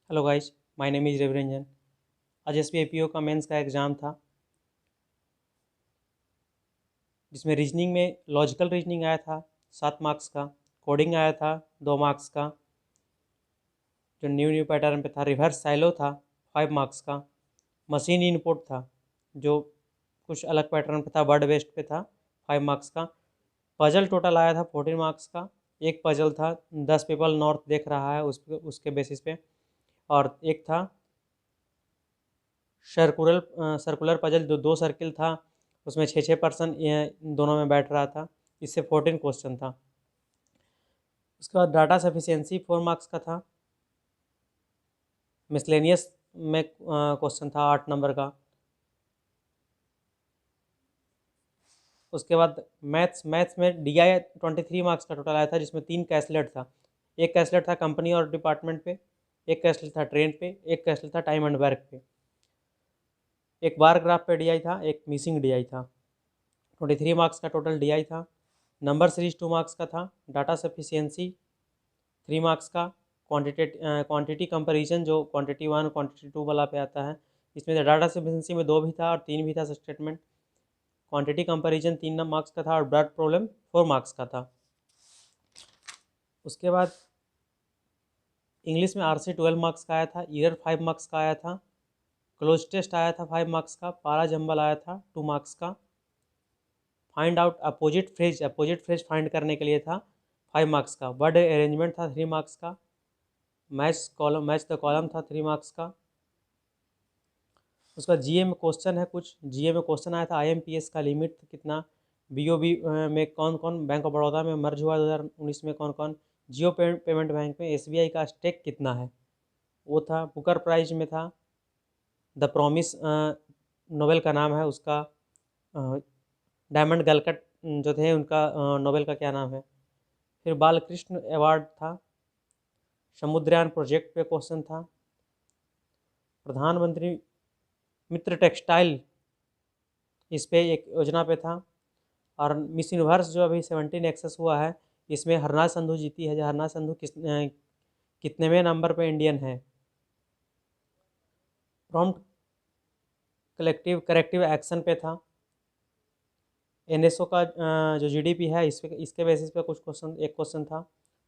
Hello guys, my name is Ravi Ranjan. आज SBI PO का mains का एग्ज़ाम था, जिसमें रीजनिंग में लॉजिकल रीजनिंग आया था 7 मार्क्स का, कोडिंग आया था 2 मार्क्स का, जो न्यू पैटर्न पे था रिवर्स साइलो था 5 मार्क्स का, मशीन इनपुट था जो कुछ अलग पैटर्न पे था, वर्ड बेस्ड पे था 5 मार्क्स का। पजल टोटल आया था 14 मार्क्स का। एक पजल था 10 पीपल नॉर्थ देख रहा है उसके बेसिस पे, और एक था सर्कुलर पजल जो 2 सर्किल था, उसमें 6-6 पर्सन दोनों में बैठ रहा था। इससे 14 क्वेश्चन था। उसके बाद डाटा सफिशिएंसी 4 मार्क्स का था। मिसलेनियस में क्वेश्चन था 8 नंबर का। उसके बाद मैथ्स में DI 23 मार्क्स का टोटल आया था, जिसमें 3 कैसलेट था। एक कैसलेट था कंपनी और डिपार्टमेंट पे, एक कैसलेट था ट्रेन पे, एक कैसलेट था टाइम एंड वर्क पे, एक बार ग्राफ पे DI था, एक मिसिंग DI था। 23 मार्क्स का टोटल DI था। नंबर सीरीज 2 मार्क्स का था। डाटा सफिशिएंसी 3 मार्क्स का। क्वांटिटी कंपैरिजन जो क्वांटिटी 1 क्वांटिटी 2 वाला पे आता है, इसमें डाटा सफिशिएंसी में 2 भी था और 3 भी था स्टेटमेंट। क्वांटिटी कंपैरिजन 3 मार्क्स का था और ब्लड प्रॉब्लम 4 मार्क्स का था। उसके बाद इंग्लिश में RC 12 मार्क्स का आया था। ईयर 5 मार्क्स का आया था। क्लोज टेस्ट आया था 5 मार्क्स का। पारा जंबल आया था 2 मार्क्स का। Find out opposite phrase find करने के लिए था 5 मार्क्स का। वर्ड अरेंजमेंट था 3 मार्क्स का। मैच द कॉलम था 3 मार्क्स का। उसका GA में क्वेश्चन है कुछ। GA में क्वेश्चन आया था IMPS का लिमिट कितना, BOB में कौन कौन, बैंक ऑफ बड़ौदा में मर्ज हुआ 2019 में कौन कौन, जियो पेमेंट बैंक में SBI का स्टेक कितना है, वो था। बुकर प्राइज में था द प्रॉमिस, नोवेल का नाम है उसका। डायमंड गलकट जो थे उनका नोवेल का क्या नाम है। फिर बालकृष्ण अवार्ड था। समुद्रयान प्रोजेक्ट पे क्वेश्चन था। प्रधानमंत्री मित्र टेक्सटाइल, इस पे एक योजना पे था। और मिस यूनिवर्स जो अभी 17 एक्सेस हुआ है, इसमें हरनाज संधू जीती है। जो हरनाज संधू कितनेवें नंबर पे इंडियन है। प्रॉम्प्ट करेक्टिव एक्शन पे था। NSO का जो GDP है, इसके बेसिस पे कुछ क्वेश्चन, एक क्वेश्चन था।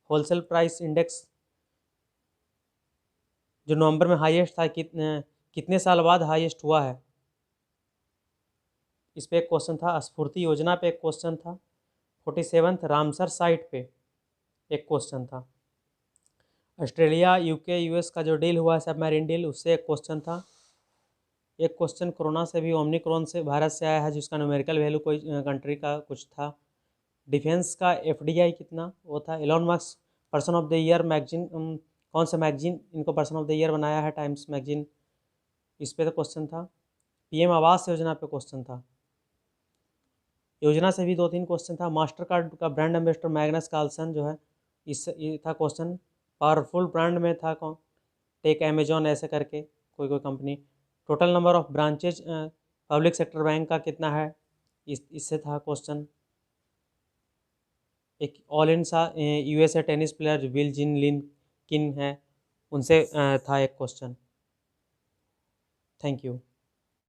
होलसेल प्राइस इंडेक्स जो नवंबर में हाईएस्ट था, कितने साल बाद हाईएस्ट हुआ है, इस पे एक क्वेश्चन था। स्फूर्ति योजना पे एक क्वेश्चन था। 47th रामसर साइट पे एक क्वेश्चन था। ऑस्ट्रेलिया UK US का जो डील हुआ है, सबमरीन डील, उससे एक क्वेश्चन था। एक क्वेश्चन कोरोना से भी, ओमिक्रॉन से भारत से आया है, जिसका न्यूमेरिकल वैल्यू कोई कंट्री का कुछ था। डिफेंस का FDI कितना, वो था। Elon Musk person of the year magazine, कौन सा मैगजीन इनको पर्सन ऑफ द ईयर बनाया है, टाइम्स मैगजीन, इस पे तो क्वेश्चन था। PM आवास योजना पे क्वेश्चन था। योजना से भी 2-3 क्वेश्चन था। मास्टर कार्ड का ब्रांड एम्बेसडर मैग्नस कार्लसन जो है, ये था क्वेश्चन। पावरफुल ब्रांड में था कौन, टेक अमेजोन ऐसे करके कोई कोई company. Total number of branches public sector bank का कितना है, इससे था क्वेश्चन। एक ऑल इन सा USA टेनिस प्लेयर विल जिन लिन किन है, उनसे था एक क्वेश्चन। Thank you.